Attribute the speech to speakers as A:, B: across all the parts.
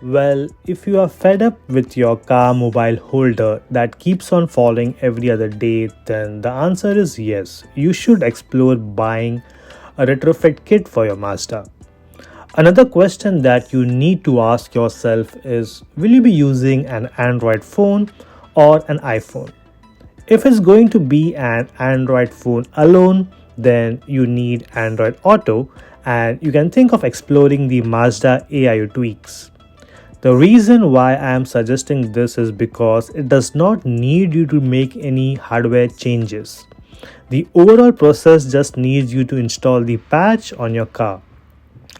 A: Well, if you are fed up with your car mobile holder that keeps on falling every other day, then the answer is yes. You should explore buying a retrofit kit for your Mazda. Another question that you need to ask yourself is, will you be using an Android phone or an iPhone? If it's going to be an Android phone alone, then you need Android Auto, and you can think of exploring the Mazda AIO tweaks. The reason why I am suggesting this is because it does not need you to make any hardware changes. The overall process just needs you to install the patch on your car.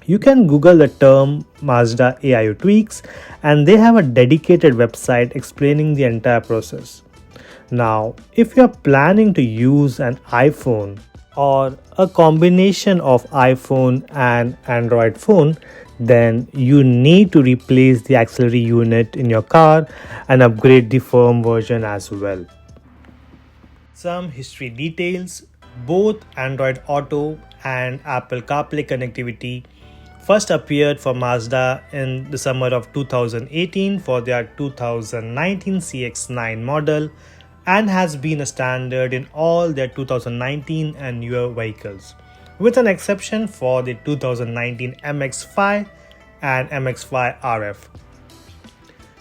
A: You can Google the term Mazda AIO tweaks, and they have a dedicated website explaining the entire process. Now, if you're planning to use an iPhone or a combination of iPhone and Android phone, then you need to replace the axillary unit in your car and upgrade the firm version as well. Some history details: both Android Auto and Apple CarPlay connectivity first appeared for Mazda in the summer of 2018 for their 2019 CX-9 model, and has been a standard in all their 2019 and newer vehicles, with an exception for the 2019 MX-5 and MX-5 RF.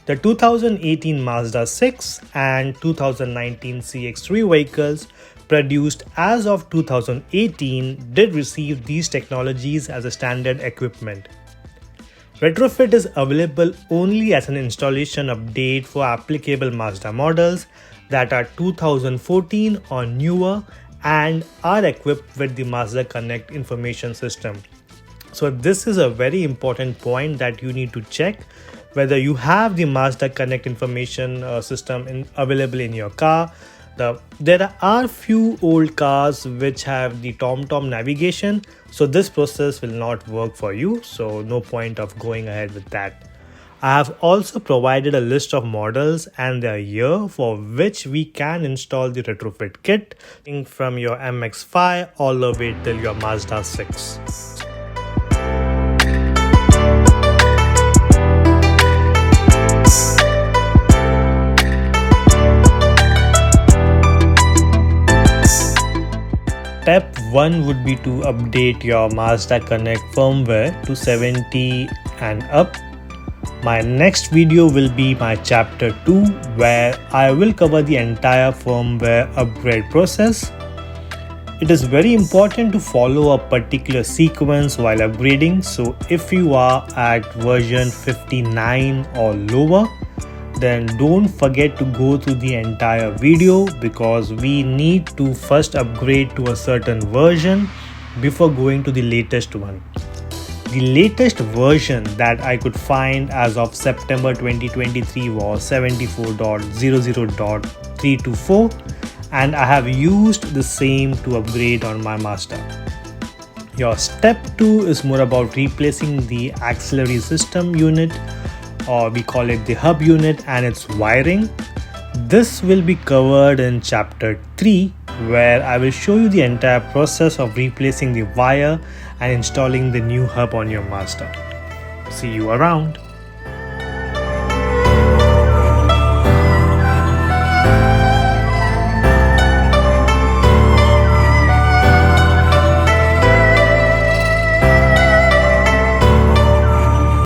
A: The 2018 Mazda 6 and 2019 CX-3 vehicles produced as of 2018 did receive these technologies as a standard equipment. Retrofit is available only as an installation update for applicable Mazda models that are 2014 or newer and are equipped with the Mazda Connect Information System. So this is a very important point that you need to check whether you have the Mazda Connect Information System available in your car. There are few old cars which have the TomTom navigation, so this process will not work for you, so no point of going ahead with that. I have also provided a list of models and their year for which we can install the retrofit kit, from your MX-5 all the way till your Mazda 6. Step 1 would be to update your Mazda Connect firmware to 70 and up. My next video will be my chapter 2, where I will cover the entire firmware upgrade process. It is very important to follow a particular sequence while upgrading, so if you are at version 59 or lower, then don't forget to go through the entire video, because we need to first upgrade to a certain version before going to the latest one. The latest version that I could find as of September 2023 was 74.00.324, and I have used the same to upgrade on my Mazda. Your step 2 is more about replacing the axillary system unit, or we call it the hub unit, and its wiring. This will be covered in chapter 3, where I will show you the entire process of replacing the wire and installing the new hub on your Mazda. See you around.